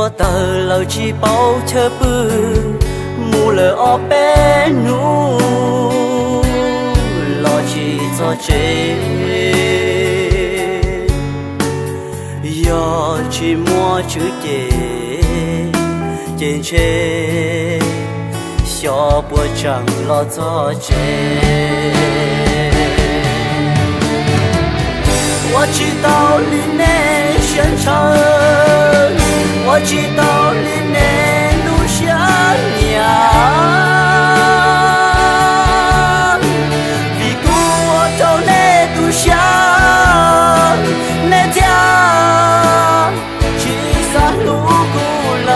cho tờ lời chỉ bao chờ bư mù lờ ở bên nu lo chỉ cho chế giờ chỉ mua chữ chế trên chế cho bữa chẳng lo cho chế我知道你的深长，我知道你的路上呀，比古我走的路上，那条去山路古了，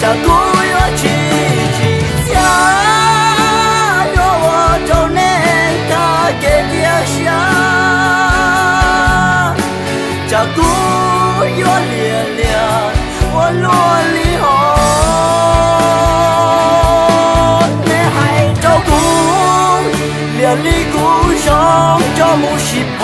找古有去去家，若我走的他给dia下。照顾我恋恋，我落离后，你还照顾，连你故乡这么稀跑。